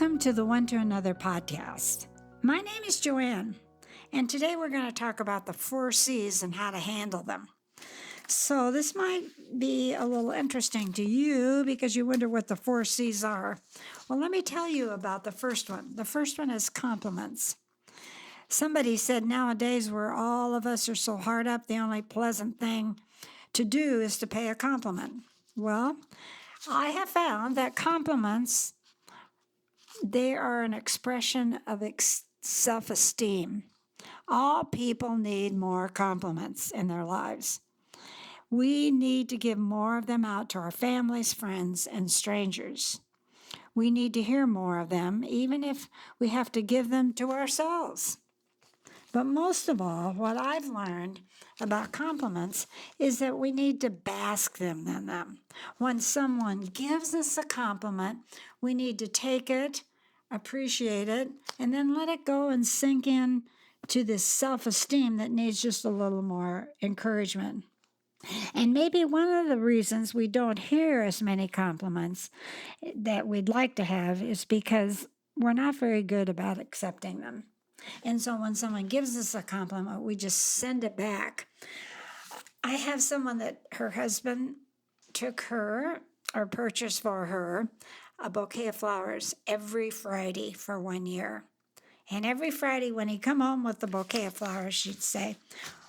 Welcome to the One to Another podcast. My name is Joanne, and today we're going to talk about the 4 C's and how to handle them. So, this might be a little interesting to you because you wonder what the 4 C's are. Well, let me tell you about the first one. The first one is compliments. Somebody said nowadays, where all of us are so hard up, the only pleasant thing to do is to pay a compliment. Well, I have found that compliments, they are an expression of self-esteem. All people need more compliments in their lives. We need to give more of them out to our families, friends, and strangers. We need to hear more of them, even if we have to give them to ourselves. But most of all, what I've learned about compliments is that we need to bask in them. When someone gives us a compliment, we need to take it, appreciate it, and then let it go and sink in to this self-esteem that needs just a little more encouragement. And maybe one of the reasons we don't hear as many compliments that we'd like to have is because we're not very good about accepting them. And so when someone gives us a compliment, we just send it back. I have someone that her husband took her or purchased for her a bouquet of flowers every Friday for 1 year. And every Friday when he'd come home with the bouquet of flowers, she'd say,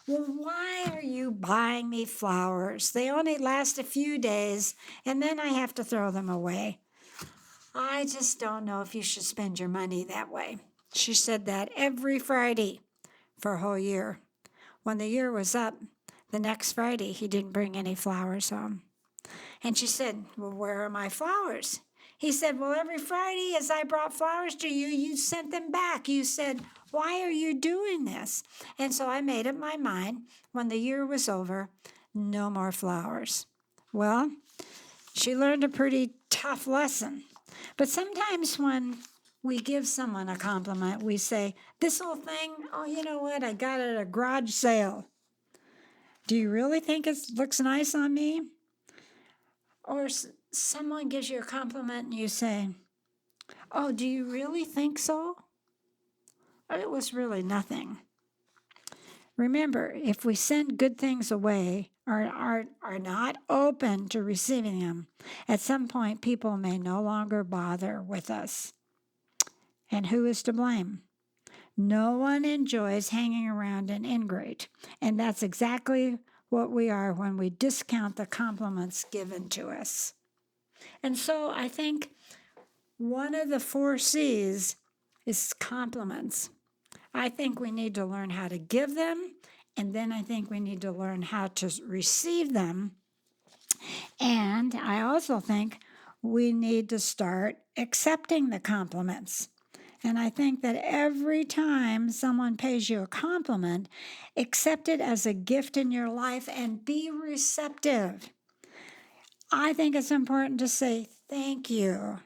"Well, why are you buying me flowers? They only last a few days, and then I have to throw them away. I just don't know if you should spend your money that way." She said that every Friday for a whole year. When the year was up, the next Friday, he didn't bring any flowers home. And she said, "Well, where are my flowers?" He said, "Well, every Friday as I brought flowers to you, you sent them back. You said, 'Why are you doing this?' And so I made up my mind when the year was over, no more flowers." Well, she learned a pretty tough lesson. But sometimes when we give someone a compliment, we say, "This whole thing, oh, you know what? I got it at a garage sale. Do you really think it looks nice on me?" Or someone gives you a compliment and you say, "Oh, do you really think so?" It was really nothing. Remember, if we send good things away or are not open to receiving them, at some point people may no longer bother with us. And who is to blame? No one enjoys hanging around an ingrate, and that's exactly what we are when we discount the compliments given to us. And so I think one of the 4 C's is compliments. I think we need to learn how to give them, and then I think we need to learn how to receive them. And I also think we need to start accepting the compliments. And I think that every time someone pays you a compliment, accept it as a gift in your life and be receptive. I think it's important to say, "Thank you.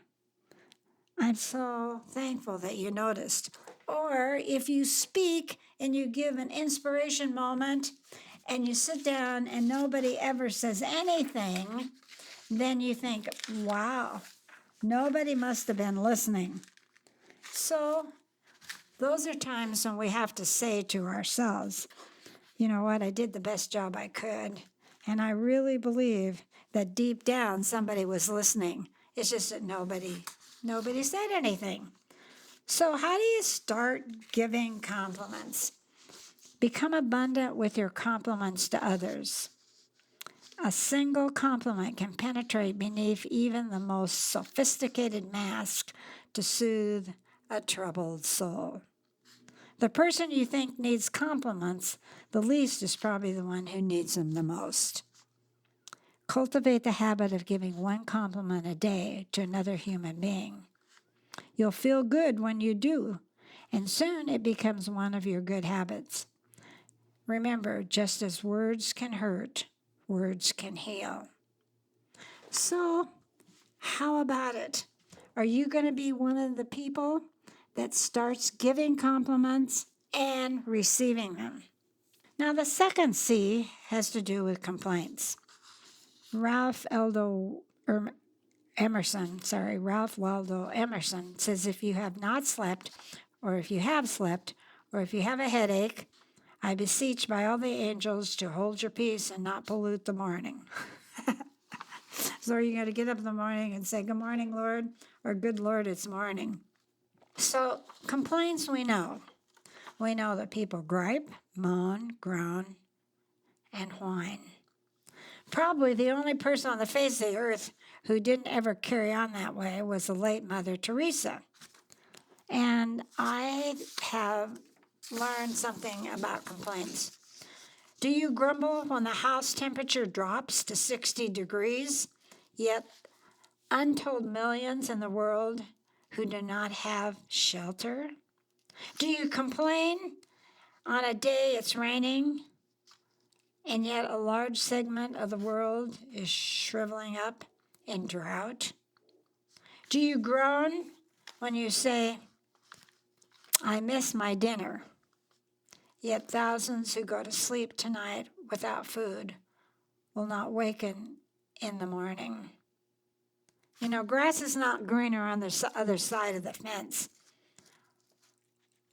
I'm so thankful that you noticed." Or if you speak and you give an inspiration moment and you sit down and nobody ever says anything, then you think, "Wow, nobody must have been listening." So those are times when we have to say to ourselves, "You know what, I did the best job I could. And I really believe that deep down somebody was listening. It's just that nobody said anything." So how do you start giving compliments? Become abundant with your compliments to others. A single compliment can penetrate beneath even the most sophisticated mask to soothe a troubled soul. The person you think needs compliments the least is probably the one who needs them the most. Cultivate the habit of giving 1 compliment a day to another human being. You'll feel good when you do, and soon it becomes one of your good habits. Remember, just as words can hurt, words can heal. So, how about it? Are you going to be one of the people that starts giving compliments and receiving them? Now, the second C has to do with complaints. Ralph Ralph Waldo Emerson says, if you have not slept, or if you have slept, or if you have a headache, I beseech by all the angels to hold your peace and not pollute the morning. So you got to get up in the morning and say, good morning, Lord, or good Lord, it's morning. So complaints we know. We know that people gripe, moan, groan, and whine. Probably the only person on the face of the earth who didn't ever carry on that way was the late Mother Teresa. And I have learned something about complaints. Do you grumble when the house temperature drops to 60 degrees, yet untold millions in the world who do not have shelter? Do you complain on a day it's raining, and yet a large segment of the world is shriveling up in drought? Do you groan when you say, I miss my dinner, yet thousands who go to sleep tonight without food will not waken in the morning? You know, grass is not greener on the other side of the fence.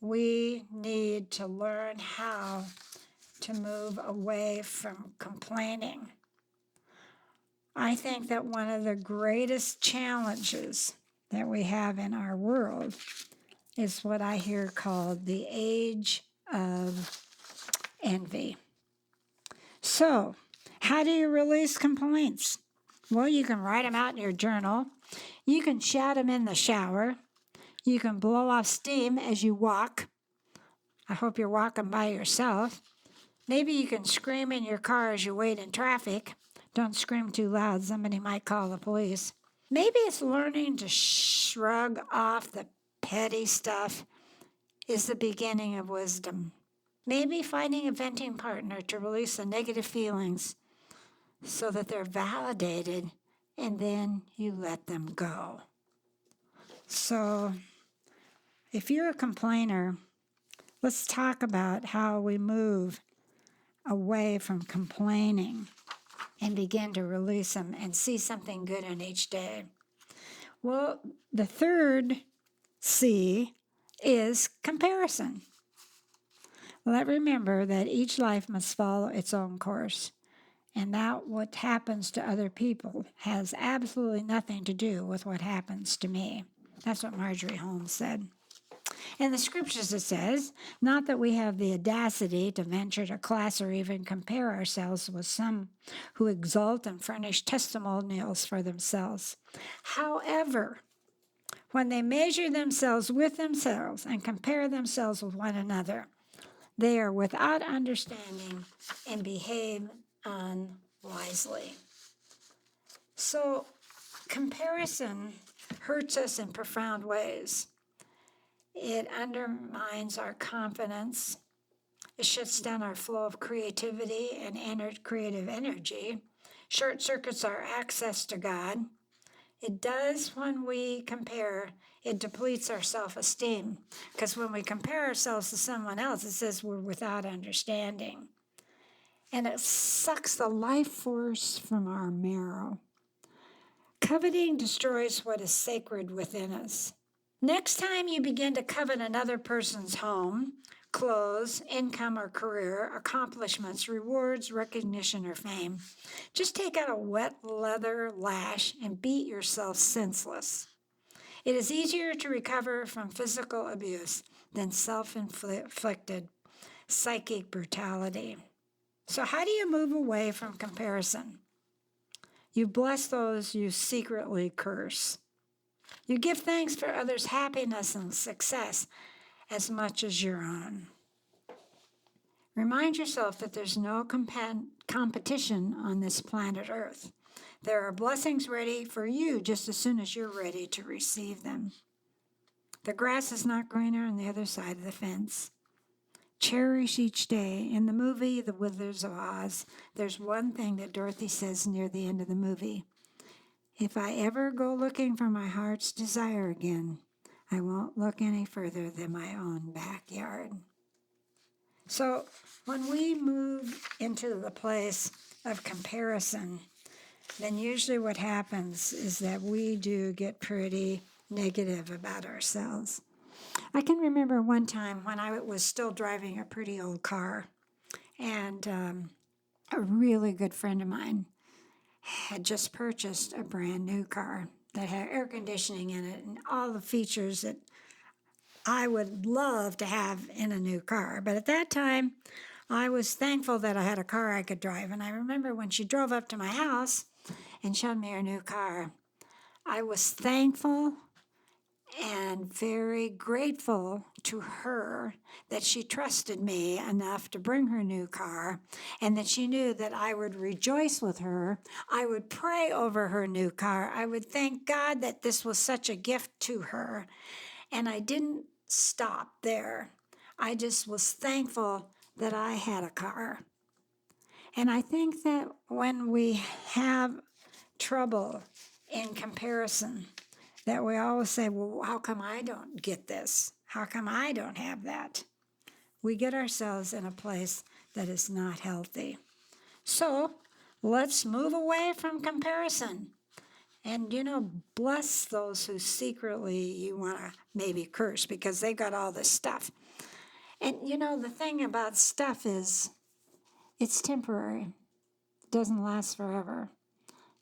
We need to learn how to move away from complaining. I think that one of the greatest challenges that we have in our world is what I hear called the age of envy. So, how do you release complaints? Well, you can write them out in your journal. You can shout them in the shower. You can blow off steam as you walk. I hope you're walking by yourself. Maybe you can scream in your car as you wait in traffic. Don't scream too loud, somebody might call the police. Maybe it's learning to shrug off the petty stuff is the beginning of wisdom. Maybe finding a venting partner to release the negative feelings so that they're validated and then you let them go. So, if you're a complainer, let's talk about how we move away from complaining and begin to release them and see something good in each day. Well, the third C is comparison. Remember that each life must follow its own course, and that what happens to other people has absolutely nothing to do with what happens to me. That's what Marjorie Holmes said. In the scriptures it says, not that we have the audacity to venture to class or even compare ourselves with some who exalt and furnish testimonials for themselves. However, when they measure themselves with themselves and compare themselves with one another, they are without understanding and behave unwisely. So, comparison hurts us in profound ways. It undermines our confidence. It shuts down our flow of creativity and creative energy. Short circuits our access to God. It does when we compare. It depletes our self-esteem. Because when we compare ourselves to someone else, it says we're without understanding. And it sucks the life force from our marrow. Coveting destroys what is sacred within us. Next time you begin to covet another person's home, clothes, income or career, accomplishments, rewards, recognition, or fame, just take out a wet leather lash and beat yourself senseless. It is easier to recover from physical abuse than self-inflicted psychic brutality. So how do you move away from comparison? You bless those you secretly curse. You give thanks for others' happiness and success as much as your own. Remind yourself that there's no competition on this planet Earth. There are blessings ready for you just as soon as you're ready to receive them. The grass is not greener on the other side of the fence. Cherish each day. In the movie The Wizard of Oz, there's one thing that Dorothy says near the end of the movie. If I ever go looking for my heart's desire again, I won't look any further than my own backyard. So when we move into the place of comparison, then usually what happens is that we do get pretty negative about ourselves. I can remember one time when I was still driving a pretty old car, and a really good friend of mine had just purchased a brand new car that had air conditioning in it and all the features that I would love to have in a new car. But at that time, I was thankful that I had a car I could drive. And I remember when she drove up to my house and showed me her new car, I was thankful and very grateful to her that she trusted me enough to bring her new car and that she knew that I would rejoice with her. I would pray over her new car. I would thank God that this was such a gift to her. And I didn't stop there. I just was thankful that I had a car. And I think that when we have trouble in comparison, that we always say, well, how come I don't get this? How come I don't have that? We get ourselves in a place that is not healthy. So let's move away from comparison. And, bless those who secretly you want to maybe curse because they got all this stuff. And, the thing about stuff is it's temporary. It doesn't last forever.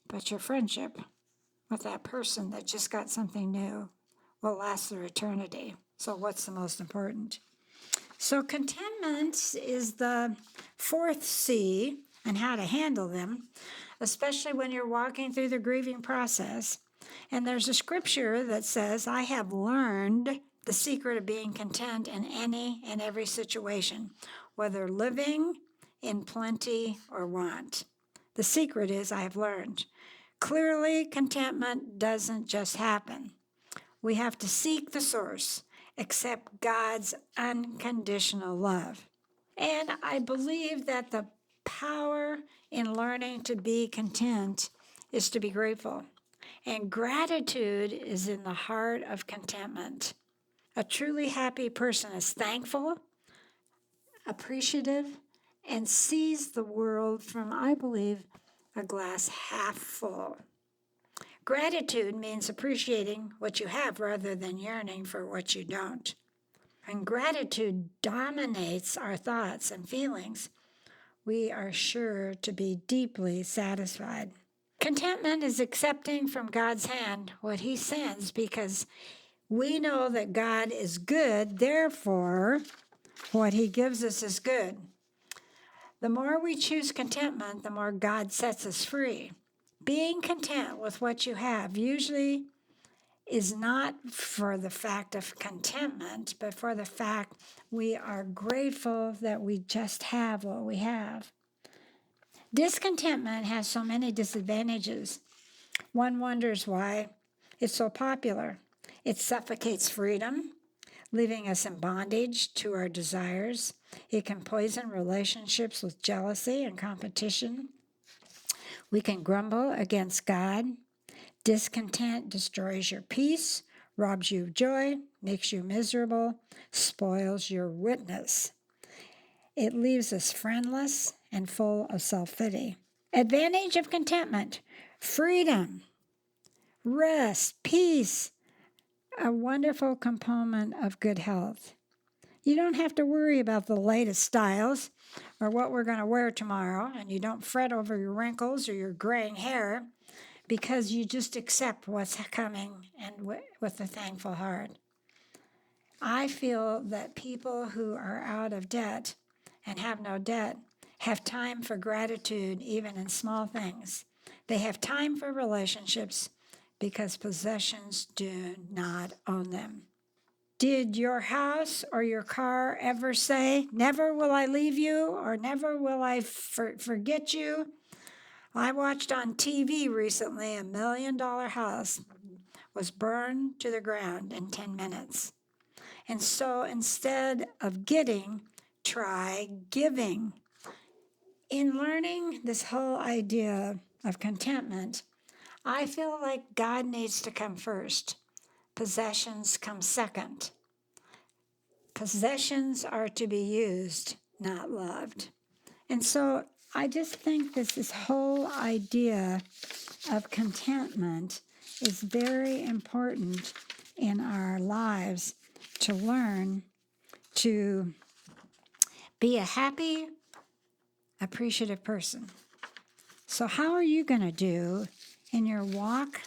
But your friendship with that person that just got something new will last through eternity. So what's the most important? So contentment is the fourth C and how to handle them, especially when you're walking through the grieving process. And there's a scripture that says, I have learned the secret of being content in any and every situation, whether living in plenty or want. The secret is I have learned. Clearly, contentment doesn't just happen. We have to seek the source, accept God's unconditional love. And I believe that the power in learning to be content is to be grateful. And gratitude is in the heart of contentment. A truly happy person is thankful, appreciative, and sees the world from, I believe, a glass half full. Gratitude means appreciating what you have rather than yearning for what you don't. When gratitude dominates our thoughts and feelings, we are sure to be deeply satisfied. Contentment is accepting from God's hand what He sends because we know that God is good, therefore, what He gives us is good. The more we choose contentment, the more God sets us free. Being content with what you have usually is not for the fact of contentment, but for the fact we are grateful that we just have what we have. Discontentment has so many disadvantages. One wonders why it's so popular. It suffocates freedom, leaving us in bondage to our desires. It can poison relationships with jealousy and competition. We can grumble against God. Discontent destroys your peace, robs you of joy, makes you miserable, spoils your witness. It leaves us friendless and full of self-pity. Advantage of contentment: freedom, rest, peace, a wonderful component of good health. You don't have to worry about the latest styles or what we're going to wear tomorrow, and you don't fret over your wrinkles or your graying hair because you just accept what's coming and with a thankful heart. I feel that people who are out of debt and have no debt have time for gratitude even in small things. They have time for relationships because possessions do not own them. Did your house or your car ever say, never will I leave you or never will I forget you? I watched on TV recently a $1 million house was burned to the ground in 10 minutes. And so instead of getting, try giving. In learning this whole idea of contentment, I feel like God needs to come first. Possessions come second. Possessions are to be used, not loved. And so I just think this whole idea of contentment is very important in our lives to learn to be a happy, appreciative person. So, how are you going to do in your walk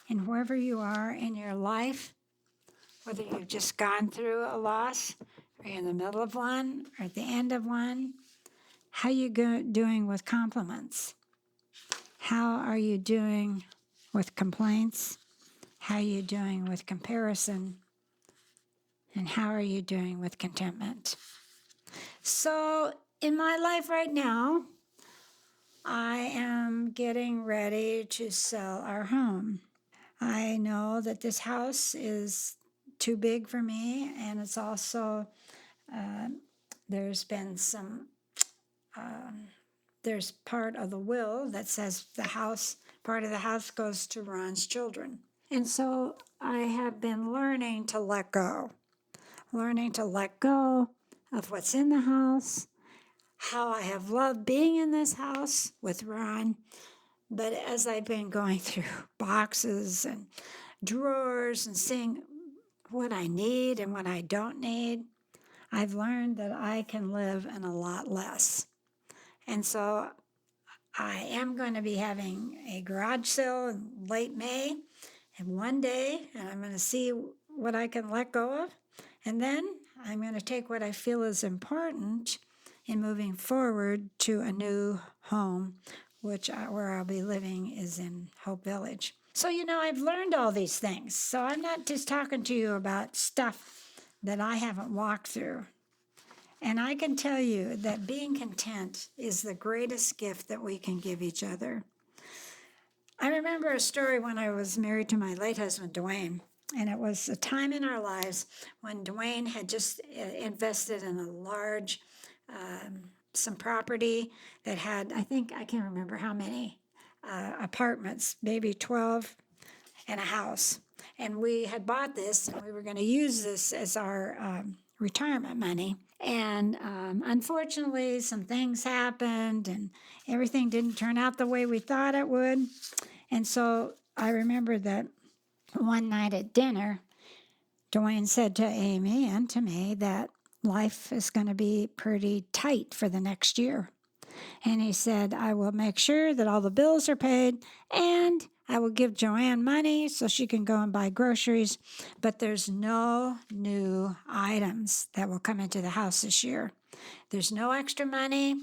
and wherever you are in your life, whether you've just gone through a loss, or you're in the middle of one, or at the end of one? How are you doing with compliments? How are you doing with complaints? How are you doing with comparison? And how are you doing with contentment? So, in my life right now, I am getting ready to sell our home. I know that this house is too big for me, and it's also, there's been some, there's part of the will that says part of the house goes to Ron's children. And so I have been learning to let go of what's in the house, how I have loved being in this house with Ron. But as I've been going through boxes and drawers and seeing what I need and what I don't need, I've learned that I can live in a lot less. And so I am going to be having a garage sale in late May and one day, and I'm going to see what I can let go of. And then I'm going to take what I feel is important in moving forward to a new home, where I'll be living is in Hope Village. So, I've learned all these things. So I'm not just talking to you about stuff that I haven't walked through. And I can tell you that being content is the greatest gift that we can give each other. I remember a story when I was married to my late husband, Dwayne. And it was a time in our lives when Dwayne had just invested in a large, some property that had, I can't remember how many apartments, maybe 12 and a house. And we had bought this and we were going to use this as our retirement money. And unfortunately, some things happened and everything didn't turn out the way we thought it would. And so I remember that one night at dinner, Dwayne said to Amy and to me that life is going to be pretty tight for the next year. And he said, I will make sure that all the bills are paid and I will give Joanne money so she can go and buy groceries, but there's no new items that will come into the house this year. There's no extra money.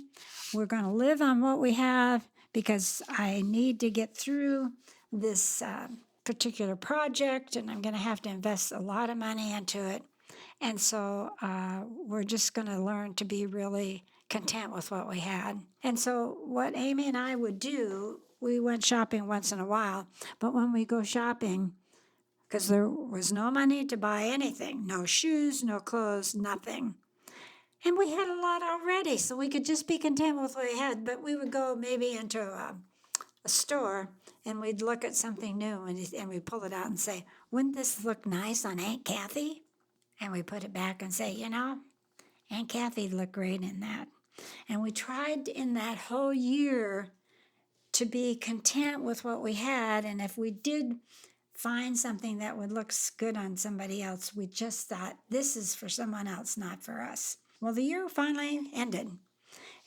We're going to live on what we have because I need to get through this particular project and I'm going to have to invest a lot of money into it. And so we're just going to learn to be really content with what we had. And so what Amy and I would do, we went shopping once in a while, but when we go shopping, because there was no money to buy anything, no shoes, no clothes, nothing. And we had a lot already, so we could just be content with what we had, but we would go maybe into a store and we'd look at something new and we'd pull it out and say, wouldn't this look nice on Aunt Kathy? And we put it back and say, Aunt Kathy looked great in that. And we tried in that whole year to be content with what we had. And if we did find something that would look good on somebody else, we just thought, this is for someone else, not for us. Well, the year finally ended.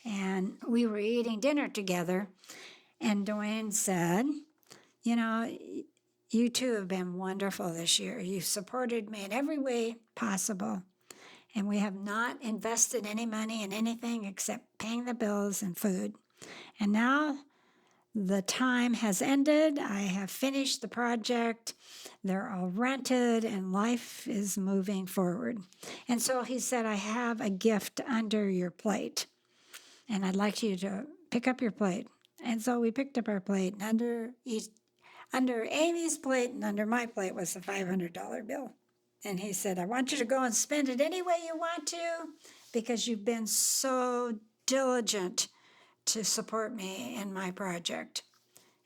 And we were eating dinner together. And Dwayne said, you two have been wonderful this year. You've supported me in every way possible. And we have not invested any money in anything except paying the bills and food. And now the time has ended. I have finished the project. They're all rented and life is moving forward. And so he said, I have a gift under your plate. And I'd like you to pick up your plate. And so we picked up our plate, and under Amy's plate and under my plate was a $500 bill. And he said, I want you to go and spend it any way you want to because you've been so diligent to support me in my project.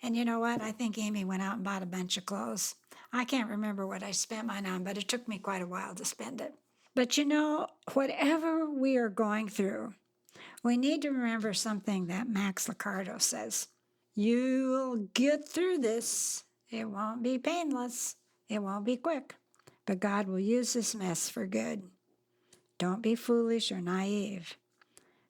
And you know what? I think Amy went out and bought a bunch of clothes. I can't remember what I spent mine on, but it took me quite a while to spend it. But whatever we are going through, We need to remember something that Max Lucado says. You'll get through this. It won't be painless. It won't be quick. But God will use this mess for good. Don't be foolish or naive.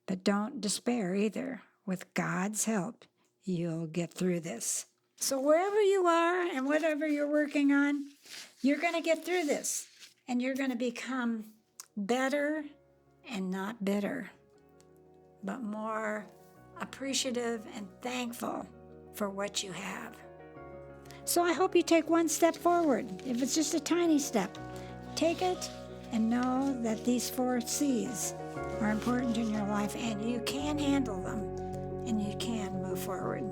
But don't despair either. With God's help, you'll get through this. So wherever you are and whatever you're working on, you're going to get through this. And you're going to become better and not bitter, but more appreciative and thankful for what you have. So I hope you take one step forward. If it's just a tiny step, take it and know that these 4 C's are important in your life and you can handle them and you can move forward.